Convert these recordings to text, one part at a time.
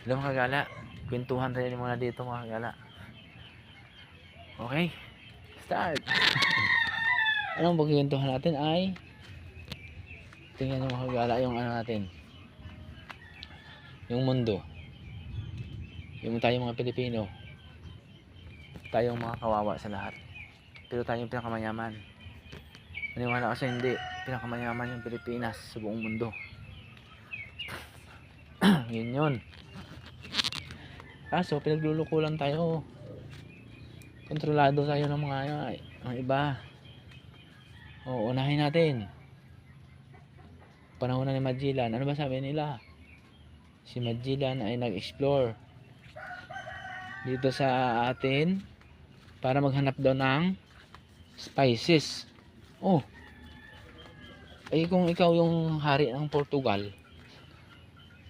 Hello mga kagala, kwentuhan tayo muna dito mga kagala. Okay, start. Anong pagkikwentuhan natin ay tingnan nyo mga kagala yung ano natin, yung mundo, yung tayong mga Pilipino, tayong mga kawawa sa lahat, pero tayong pinakamayaman. Maniwala kasi hindi, pinakamayaman yung Pilipinas sa buong mundo. Yun. Kaso pinagluluko lang tayo, kontrolado tayo ng mga iba. O, unahin natin panahon na ni Magellan. Ano ba sabi nila? Si Magellan ay nag-explore dito sa atin para maghanap daw ng spices. Oh, ay kung ikaw yung hari ng Portugal,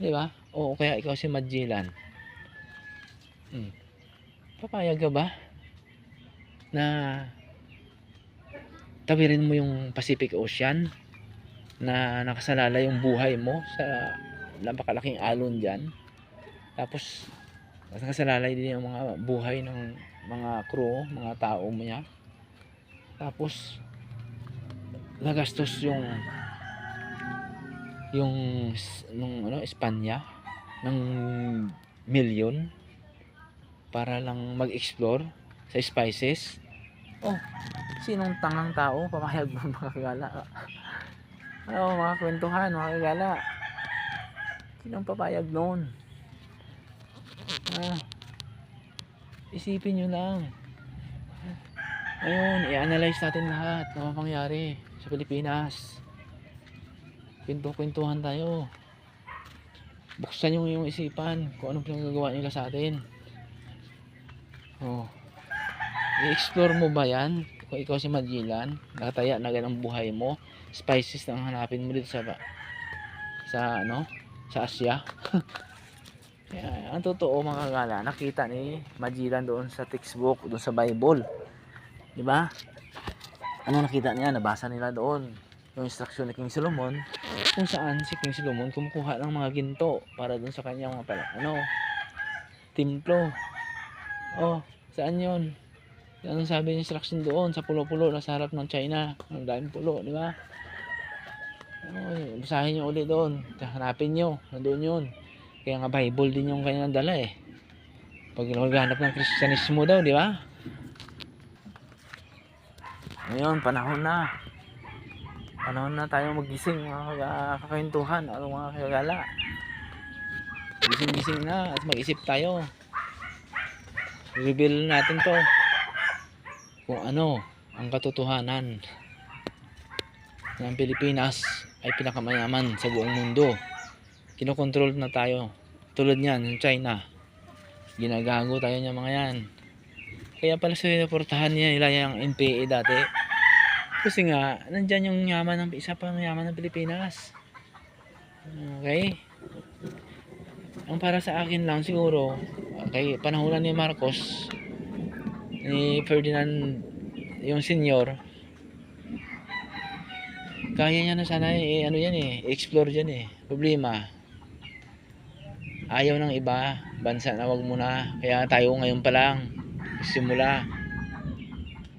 di ba? O kaya ikaw si Magellan, papayag ka ba na tawirin mo yung Pacific Ocean na nakasalala yung buhay mo sa napakalaking alon dyan, tapos nakasalalay din yung mga buhay ng mga crew, mga tao mo niya, tapos nagastos yung nung Espanya ng milyon para lang mag-explore sa spices. Oh, sinong tangang tao papayag mo mga kagala? Ano mga kwentuhan mga kagala, sinong papayag noon? Isipin nyo lang. Ngayon, i-analyze natin lahat ng pangyayari sa Pilipinas. Kwentuhan tayo. Buksan nyo yung isipan kung anong pinagagawa nila sa atin. I-explore mo ba yan? Kung ikaw si Magellan, nakataya na ganang buhay mo, spices na hanapin mo dito sa Asia. Kaya, ang totoo mga kagala, nakita ni Magellan doon sa textbook, doon sa Bible, di ba? Ano nakita niya? Nabasa nila doon yung instruction ni King Solomon, kung saan si King Solomon kumukuha ng mga ginto para doon sa kanyang mga templo. Oh, saan yun? Anong sabi ng instruction doon? Sa pulo-pulo na sa harap ng China, ang daming pulo, di ba? Basahin nyo ulit doon, hanapin nyo, nandoon yun. Kaya nga Bible din yung kanyang dala pag maghanap ng Kristyanismo daw, di ba? Ngayon, panahon na tayo magising mga kakwentuhan, mga kagala. Gising na at mag-isip tayo. Reveal natin to kung ano ang katotohanan ng Pilipinas ay pinakamayaman sa buong mundo. Kinokontrol na tayo tulad niyan yung China, ginagago tayo niya mga yan. Kaya pala sinuportahan nila yung NPA dati, kasi nga nandyan yung yaman ng isa pang yaman ng Pilipinas. Okay, ang para sa akin lang siguro kay panahonan ni Marcos, ni Ferdinand yung senior, kaya niya na sana explore dyan problema ayaw ng iba bansa na wag muna, kaya tayo ngayon pa lang simula,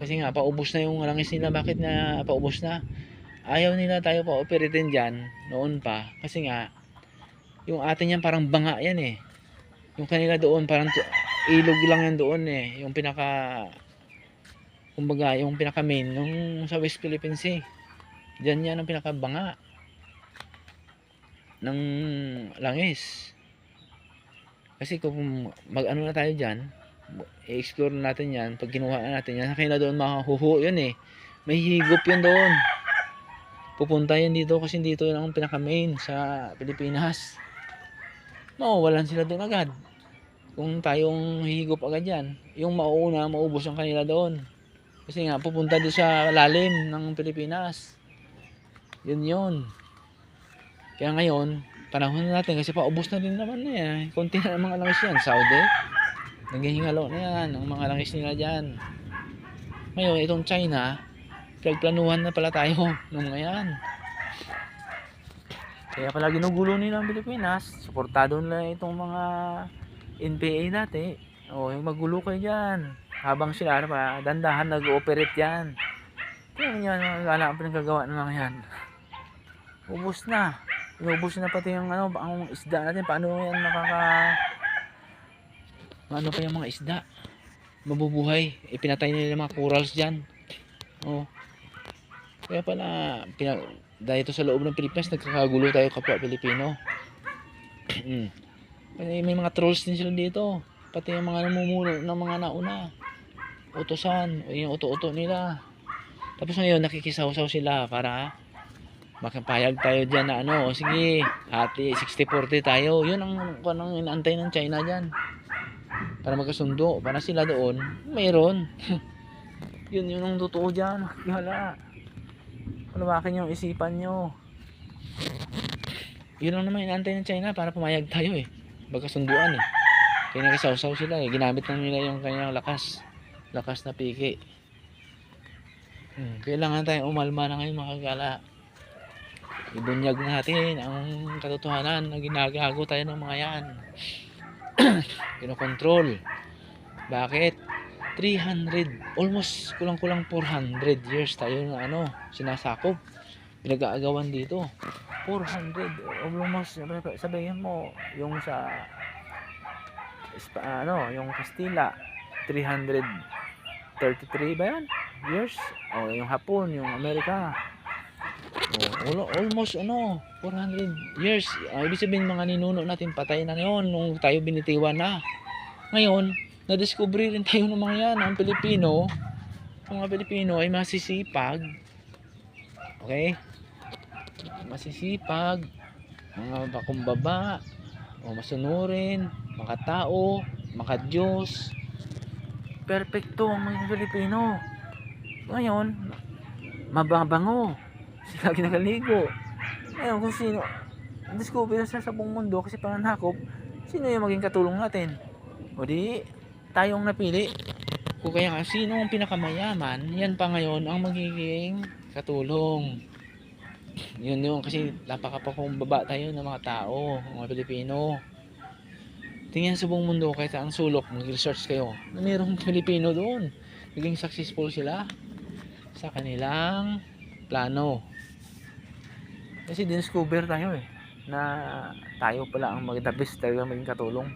kasi nga paubos na yung langis nila. Bakit na paubos na? Ayaw nila tayo pa operatin dyan noon pa, kasi nga yung atin yan parang banga yan yung kanila doon parang ilog lang yan doon yung kumbaga yung pinaka main yung sa West Philippine Sea, dyan yan ang pinakabanga ng langis. Kasi kung mag-ano na tayo dyan, i-explore natin yan, pag kinuha na natin yan, kaya na doon mahuhu yun may higop yun doon, pupunta yan dito, kasi dito yun ang pinaka main sa Pilipinas. Mawawalan sila doon agad kung tayong higop agad yan. Yung mauuna, maubos ang kanila doon, kasi nga pupunta doon sa lalim ng Pilipinas. Yun. Kaya ngayon panahon na natin, kasi paubos na din naman konti na mga langis yan. Saudi, naghihingalo na yan ang mga langis nila dyan. Ngayon itong China, pinagplanuhan na pala tayo ng mga yan. Kaya pala ginugulo nila ang Pilipinas. Suportado nila itong mga NPA dati. O, yung magulo kayo dyan. Habang sila pa, dandahan nag-ooperate yan. Tingnan nyo yan, wala ang pinagagawa ng mga yan. Ubus na. Inubos na pati yung ano, ang isda natin. Paano yan ano pa yung mga isda? Mabubuhay. Ipinatay nila yung mga corals dyan. O. Kaya pala, dahil ito sa loob ng Pilipinas, nagkakagulo tayo kapwa Pilipino. May mga trolls din sila dito. Pati yung mga namumuno ng mga nauna. Utosan, yung uto-uto nila. Tapos ngayon, nakikisaw-saw sila para makapayag tayo dyan na ano, sige, hati, 60-40 tayo. Yun ang inaantay ng China dyan. Para magkasundo. Para sila doon, mayroon. Yun ang totoo dyan. Hala. Palawakin yung isipan nyo. Yun lang naman inaantay ng China para pumayag tayo eh. Magkasunduan eh. Kaya nagkasaw-saw sila eh. Ginamit lang nila yung kanyang lakas na piki. Kailangan tayong umalma na ngayon mga kagala. Ibunyag natin ang katotohanan na ginagago tayo ng mga yan. Kinokontrol. Bakit? 300, almost kulang-kulang 400 years tayo na ano, sinasakop. Pinag-aagawan dito. 400, almost, sabihin mo, yung sa yung Kastila 333 ba yan? Years? O yung Hapon, yung Amerika. Almost 400 years. Ibig sabihin mga ninuno natin patay na yon nung tayo binitiwan na. Ngayon, na-discover rin tayo ng mga yan. Ang mga Pilipino ay masisipag. Okay? Masisipag, mga pakumbaba, o masunurin, makatao, makadiyos. Perfecto ang mga Pilipino. Ngayon, mababango. Sila ginagaligo. Ngayon, kung sino, discover sa buong mundo kasi pananakop, sino yung maging katulong natin? O di, tayong napili. Kung kaya nga, sino ang pinakamayaman, yan pa ngayon ang magiging katulong. Yun kasi napakapakumbaba tayo ng mga tao, mga Pilipino. Tingnan sa buong mundo kahit ang sulok, mag-research kayo na mayroong Pilipino doon. Naging successful sila sa kanilang plano. Kasi discover tayo na tayo pala ang the best talaga maging katulong.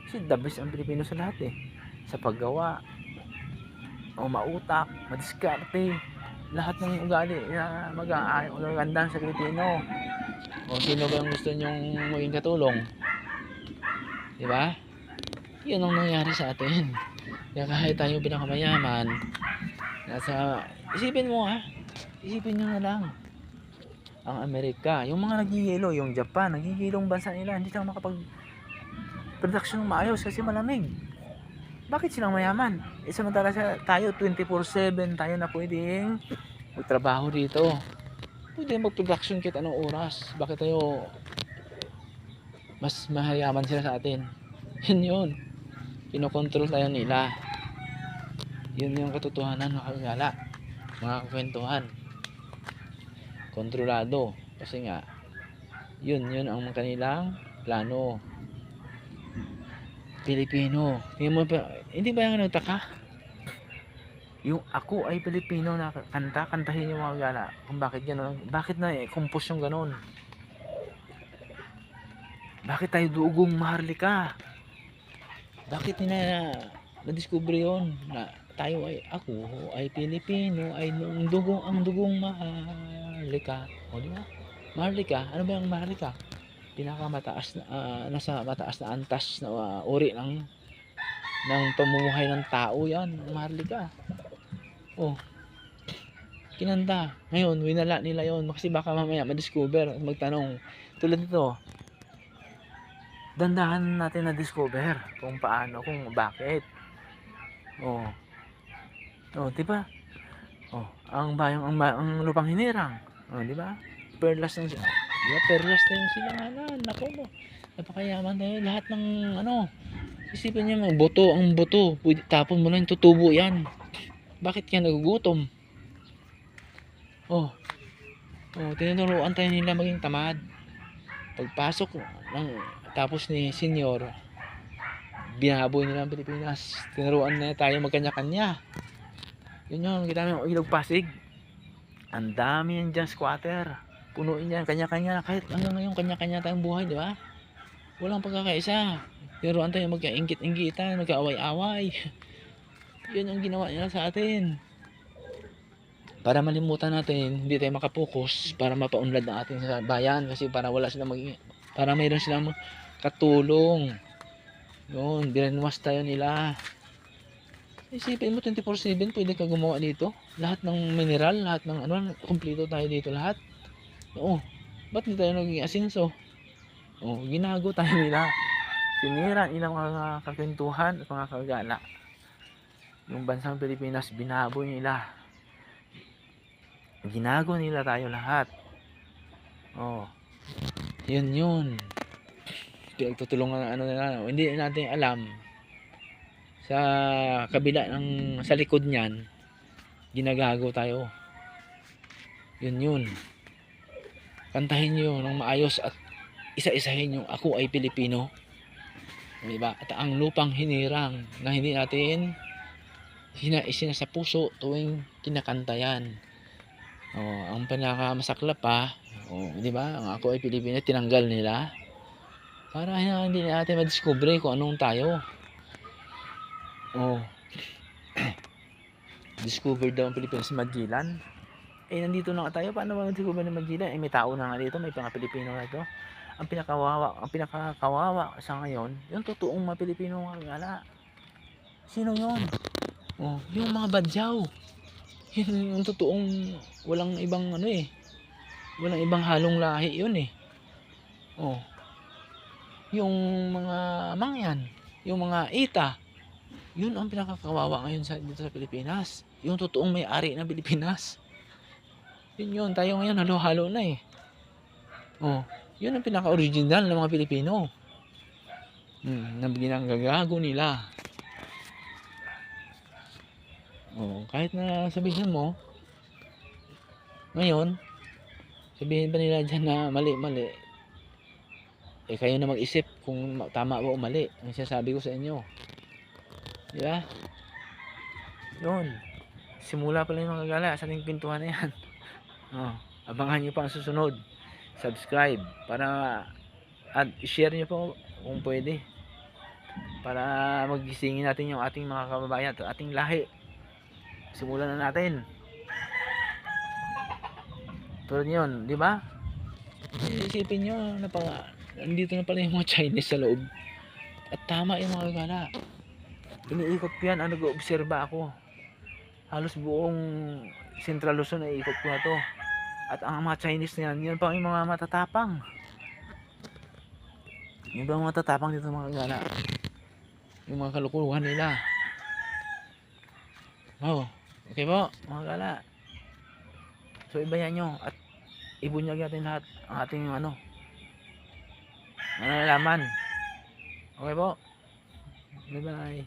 Kasi the best ang Pilipino sa lahat sa paggawa, o mautak, madiskarte, lahat ng ugali na magaganda sa Pilipino. O sino ba yung gusto nyong maging katulong? Diba? Yun ang nangyari sa atin. Kaya kahit tayo pinakamayaman, isipin mo isipin nyo na lang ang Amerika, yung mga nagigilo, yung Japan, nagigilong bansa nila, hindi tayo makapag production maayos kasi malamig. Bakit silang mayaman? Samantala tayo 24/7 tayo na pwedeng magtrabaho dito. Pwede mag-production kahit anong oras. Bakit tayo mas mayaman sila sa atin? Yun. Kinokontrol tayo nila. Yun yung katotohanan mga kagala. Mga kukwentuhan. Kontrolado. Kasi nga, yun ang kanilang plano. Pilipino. Hindi ba yung nagtaka? Yung ako ay Pilipino na kantahin yung mga gala. Kung bakit gano'n? Bakit na compose yung gano'n? Bakit tayo dugong maharlika? Bakit na-discover yun? Na tayo ako ay Pilipino, ay ang dugong maharlika. O di ba? Maharlika? Ano ba yung maharlika? Pinakamataas na nasa mataas na antas na uri ng pamumuhay ng tao yan, maharlika. Kinanta. Ngayon, winala nila yon kasi baka mamaya ma-discover, magtanong. Tulad nito, dandahan natin na-discover kung paano, kung bakit. Diba? Ang lupang hinirang. Diba? Perlas na siya. Diba? Perlas na yung silanganan. Nako mo. Napakayaman tayo. Lahat ng isipin niyo, ang buto. Tapon mo lang, tutubo yan. Bakit yan nagugutom? Tinuturuan tayo nila maging tamad. Pagpasok ng tapos ni Senyor, binaboy nila ang Pilipinas. Tinuruan na tayo magkanya-kanya. Yun yun, kita mo yung Ilog Pasig. Ang dami yan dyan squatter. Punuin yan, kanya-kanya. Kahit hanggang ngayon, kanya-kanya tayong buhay, di ba? Walang pagkakaisa. Tinuruan tayo magkaingit-inggitan, magkaaway-away. Yun ang ginawa nila sa atin. Para malimutan natin, hindi tayo makapokus para mapaunlad ng ating bayan. Kasi para wala silang para mayroon silang katulong. Yun, binanwas tayo nila. Isipin mo 24/7 pwede ka gumawa dito. Lahat ng mineral, lahat ng ano, kumpleto tayo dito lahat. Oo. Ba't hindi tayo naging asenso? Oh, ginago tayo nila. Sinira nilang mga kakwentuhan at mga kagala. Yung bansang Pilipinas, binaboy nila. Ginago nila tayo lahat. Oh. Yun. Pinagtutulungan ano nila. Hindi natin alam. Sa kabila ng sa likod niyan, ginagago tayo. Yun. Kantahin niyo ng maayos at isa-isahin yung ako ay Pilipino. Diba? At ang lupang hinirang na hindi natin isinasa puso tuwing kinakanta yan. Oh, ang pinakamasaklap pa, di ba? Ang ako ay Pilipino, tinanggal nila para hindi natin madiskubre kung anong tayo. Oh. Discover daw ang Pilipinas sa Magellan. Nandito na nga tayo. Paano ma-discover ng Magellan? May tao na nga dito, may mga Pilipino na ito. Ang pinakakawawa sa ngayon, yung totoong mga Pilipino mga gala. Sino yun? Oh, yung mga badyaw. Yung totoong walang ibang walang ibang halong lahi yun eh. Oh. Yung mga mangyan, yung mga ita, yun ang pinakakawawa ngayon dito sa Pilipinas. Yung totoong may-ari ng Pilipinas. Yun, tayo ngayon halo-halo na eh. Oh, yun ang pinaka-original ng mga Pilipino. Na ginagago nila. Oh, kahit na sabihin mo ngayon, sabihin pa nila dyan na mali. Kayo na mag-isip kung tama o mali ang sinasabi ko sa inyo. Di ba? Yun. Simula pa lang yung mga gala sa ating pintuan na yan. Abangan nyo pa ang susunod. Subscribe para at share nyo po kung pwede. Para magisingin natin yung ating mga kababayan at ating lahi. Simulan na natin. Tulad yun, di ba? Isipin nyo, nandito na pala yung mga Chinese sa loob. At tama yung mga gala. Iniikot ko yan, nag-oobserba ako. Halos buong Central Luzon ay ikot ko na to. At ang mga Chinese na yan, yun pa yung mga matatapang. Yung ba mga matatapang dito mga gala? Yung mga kalukuhan nila. Oh. Okay po, mga gala. So ibayan nyo at ibunyag natin lahat ang ating nalalaman. Okay po. Bye bye.